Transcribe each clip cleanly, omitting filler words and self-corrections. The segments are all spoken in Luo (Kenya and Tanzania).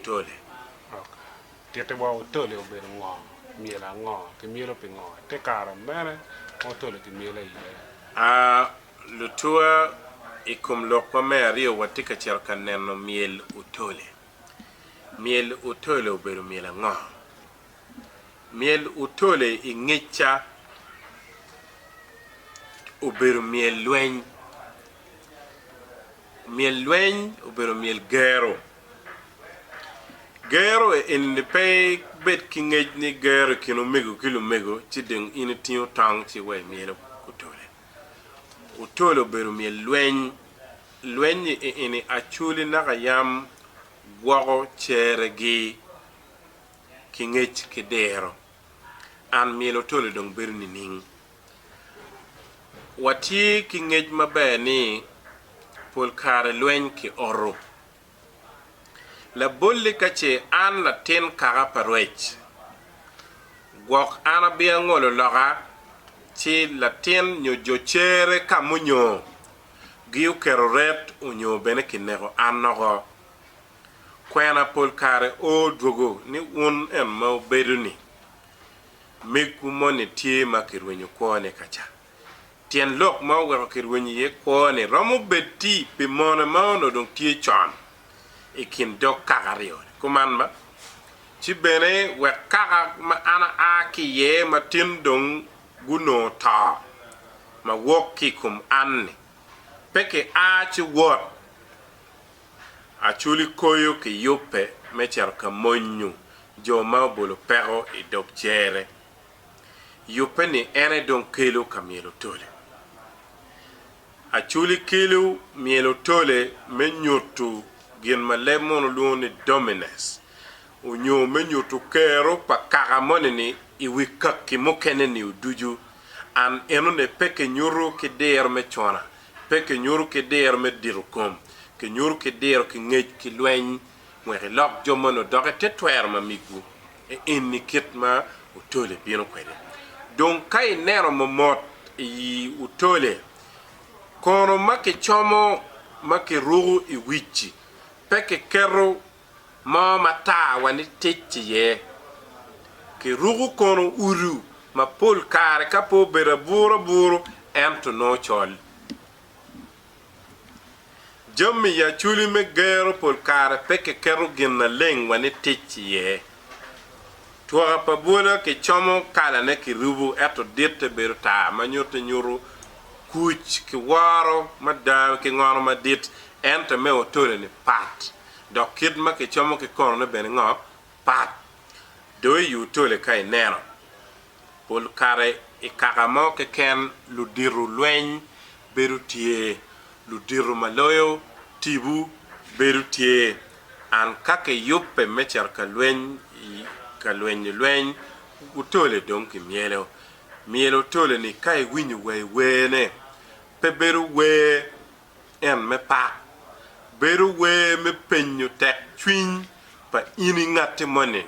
Otole. Tiete wa Otole o ber ngo myel ngo ke myel pe ngo te kara mene Otole ke myel Le tua ikom loko meri o watika cherka neno myel Otole. Myel Otole o ber myel ngo. Myel Otole i ngecha o ber myel lwen. Myel lwen o ber myel gero. Gero in the pay bet king age ni gero kino mego chideng in tio tang chi we myel Otole. Otole beru myel lwen in Acoli nagayam wago cheregi king age kedero an myel Otole dong beru ni ning wati king age mabe ni pol kare lwen ki oro la bolle kache an la ten kara parwech gok ana bia ngolo loga chi la ten nyo jochere kamunyo giu keroret unyo bene kinego anogo kwena pol kare o drogo ni un en ma beduni meku moni tie makirwenyo kone kacha tien lok ma wero kirwenyo ye kone romo beti pe mona ma no dong tie chan ikin dok kagario kumanba ci bene we kaga ma ana aki ye ma tindong guno ta ma woki kum anni peke a ci wot Acoli koyo ke yope mecher ka monyu jo ma bolo pero e dok chere yope ni ene don kelo ka myel Otole Acoli kelo myel Otole menyotu gin ma lemon luni dominance unyo menyotu kero pa kagamone ni iwika kimokene ni uduju an eno ne peke nyuru ke der me chona peke nyuru ke der me dirukom ke nyuru ke der ke ngej ki lwen mwere lok jomono doge tetwer ma migu e inni kitma Otole bino kwede donc kay nero momot i Otole kono make chomo make rugu i wichi peke kero ma mata wani techi ye ke rugu kono uru ma pol kare kapo bera buro ento no chol Jommi ya chuli me gero pol kare peke kero gina leng wani techi ye tuwa pa bula ke chomo kala ne ki rubu eto dite beru ta ma nyote nyuru kuch ki waro ma da ki ngoro ma dit ente me Otole ni pat dok kid ma ke chomo ke kono ne ben ngo pat do yu Otole kai nero pol kare e kagamo ke ken lu diru lwen beru tie lu diru maloyo tibu beru tie an kake yoppe mecher ka lwen Otole donc myel Otole ni kai winyu we ne pe beru we en me pa beru we me penyu tek twin pa ini ngati money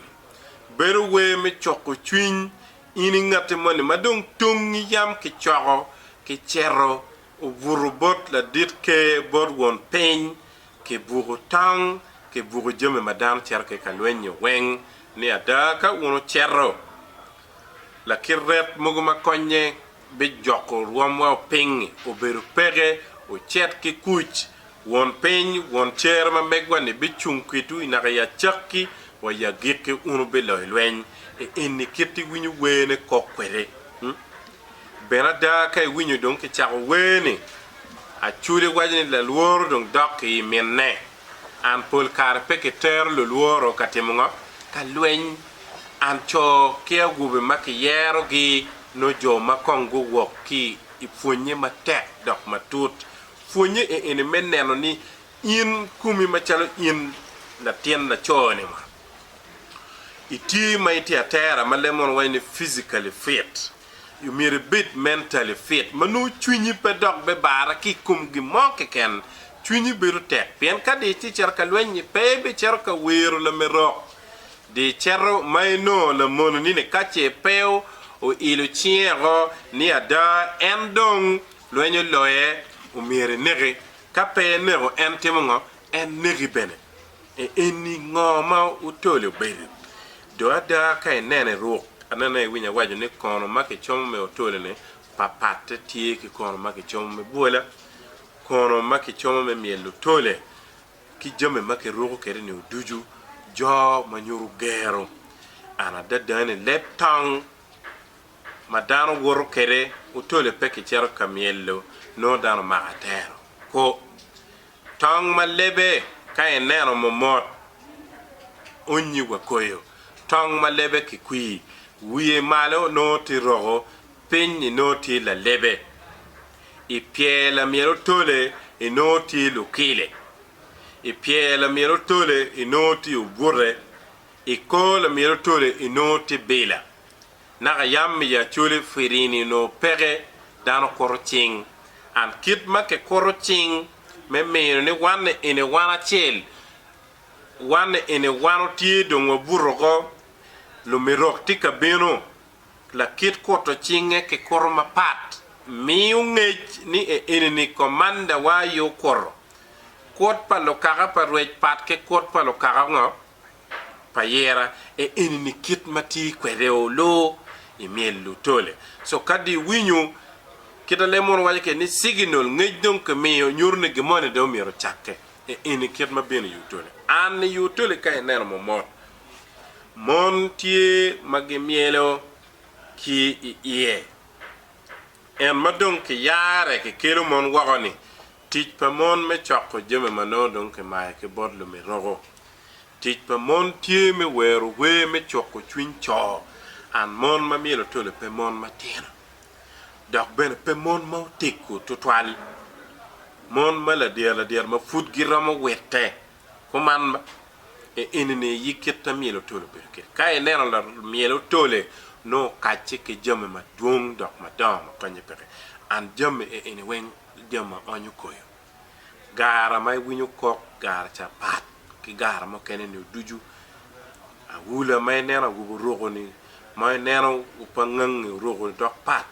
beru we me choko twin ini ngati money madong tongi yam ki choro ki chero o buru bot la dit ke bot won pen ke buru tang ke buru jome madam cherke kalwenyo weng ni adaka uno chero la kirret muguma konye be joko ruamwa ping o beru pege o chet ki kuch won pen won cher ma megwa ne bichung kwitu inaka ya chakki wa ya gike uno be lwen e inni kiti winyu wene kokwere benada kai winyu donc ke chago wene Acoli wajini la luoro donc doki menne an pol kar peke ter le luoro katimunga ka lwen an cho kia gube maki yero gi no jo makongo woki ifunye matek dok matut funye e ene meneno ni in kumi machalo in la tienda chone ma iti maiti atera malemon wayne physically fit you mere bit mentally fit manu chunyi pe dok be bara ki kum gi monke ken chunyi beru tek pen ka de ti cerka lwenye pe be cerka weru la mero de cerro maino la mono ni ne kache peo o ilo chiero ni ada endong lwenye loye o mere nere ka pe nero entimongo en neri bene e eni ngoma Otole beru do ada kai nene ro anana winya waju ne kono make chomo me Otole ne papate tie ki kono make chomo me buola kono make chomo me myel Otole ki jome make ro kere ne duju jo manyuru gero ana dadane leptang madano woro kere Otole peke chero kamiello no dano magatero ko tong malebe kai neno momot onyi wakoyo tong malebe ki kui wiye malo no ti rogo penni no ti la lebe e pie la myel Otole e no ti lukile e pie la myel Otole e no ti ubure e ko la myel Otole e no ti bela naga yam ya chule firini no pere dano koroching an kit make koroching me ne wanne ene wana chel wanne ene wano tie dongo burogo lo mirok tika beno la kit koto chinge ke korma pat mi ungej ni ene ni komanda wa yo koro kot pa lo kaga pa rej pat ke kot pa lo kaga ngo pa yera ene ni kit mati kwere o lo e myel Otole so kadi winyu kita lemon waje ke ni signal ngej donc me nyurne gemone do miro chakke ene kit ma ben Otole an Otole kay ner mo mon tie magi myelo ki iye en ma donc yare ke kelo mon wagoni tij pa mon me chokko jeme mano donc ma ke bodlo me rogo tij pa mon tie me wero we me chokko twin cho an mon ma myel Otole pe mon ma tino dok ben pe mon ma tikku tutwal mon ma la der ma fut girama wette ko man enene yiketta myel Otole berke kay nena la myel Otole no kacce ke jame ma dung dok ma dom panye pere an jame ene wen jama onyu koyo gara mai winyu kok gara cha pat ki gara mo kene ne duju a wula mai nena gubu rogo ni mai nena upangang rogo dok pat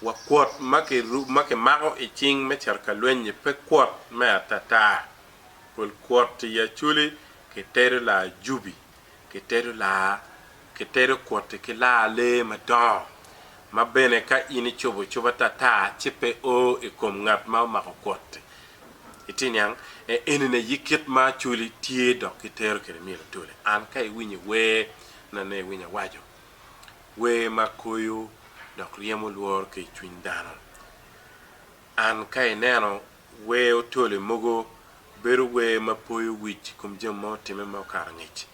wa kwot make mago e ching me charka lwenye pe kwot me atata pol kwot ya chuli ke tere la jubi ke tere kwot ke la le madon ma bene ka ini chobo tata chipe o e kom ngat ma kwot itinyang enene yikit ma chuli tie dok ke tere ke myel Otole an kai winyi we na ne winya wajo we makoyo dok riemo luor ke twin dano an kai neno we Otole mogo beru we mapoyo wich kum jemo time ma karangich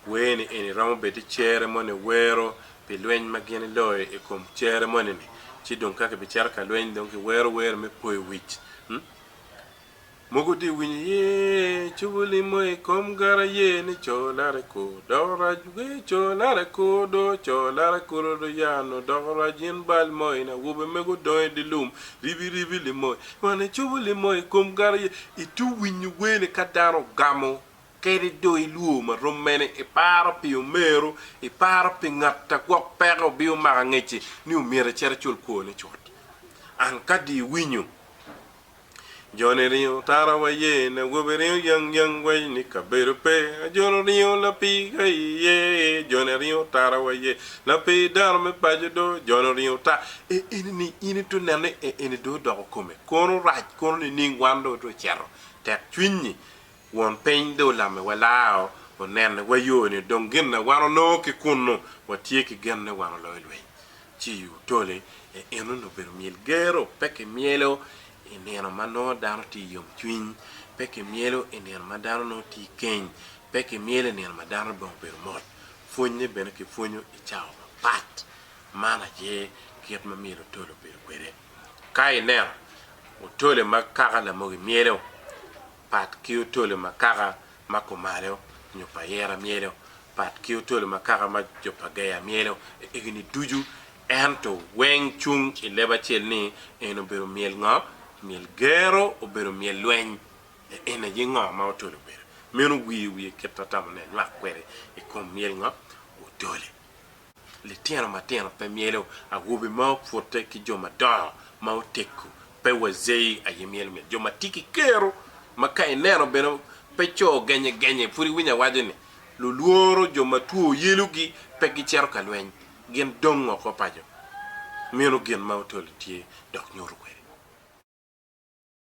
we ni eni ramo beti chere mone wero pe lwen magene loy e kum chere mone ni ci don ka be cher ka lwen donc wero me poyo wich mogo di wini ye chubuli moy kom gara ye ni cholare ko dora juge cholare ko do cholare ko do yano dora jin bal moy na wube mego doy di lum ribi li moy wane chubuli moy kom gara ye itu wini wene kadaro gamo kedi do ilu ma romene e paro pio mero e paro pingata kwa pero bio ma ngechi ni umire cherchul ko ni chot an kadi winyu Jonerio tarawaye na goberio yang way ni kabero pe jonerio la pi ye jonerio tarawaye la pe darme pajedo jonerio ta ini to nane ini do do kome kono raj kono ni wando to chero te twinni won pen do la me walao onen wayo ni don genna wano no ki kunno watie ki genna wano loylwe ci Otole eno no ber myel gero peke myelo eneno mano dano ti yom twin peke myelo eneno madano no ti ken peke myelo eneno madano bon ber mot fonye bene ke fonyo e chao pat mana je kiet ma myel Otole ber kwere kai ner Otole makaka la mo myelo pat ki Otole makaka makomaro nyopa yera myelo pat ki Otole makaka ma jopa gaya myelo egini duju ento wen chung ileba chelni eno ber myel ngop myel gero o bero myel lwen ena jinga ma Otole bero menu wi ketata ne la kwere e kom myel nga Otole le tiano mateno pe myelo a gobe ma fote ki joma da ma oteku pe wazei a myel joma tiki kero makai nero bero pecho genye puri winya wadini lu luoro joma tuo yelugi pegi chero ka lweny gin dongo ko pajo mieno gin ma Otole tie dok nyoru kwere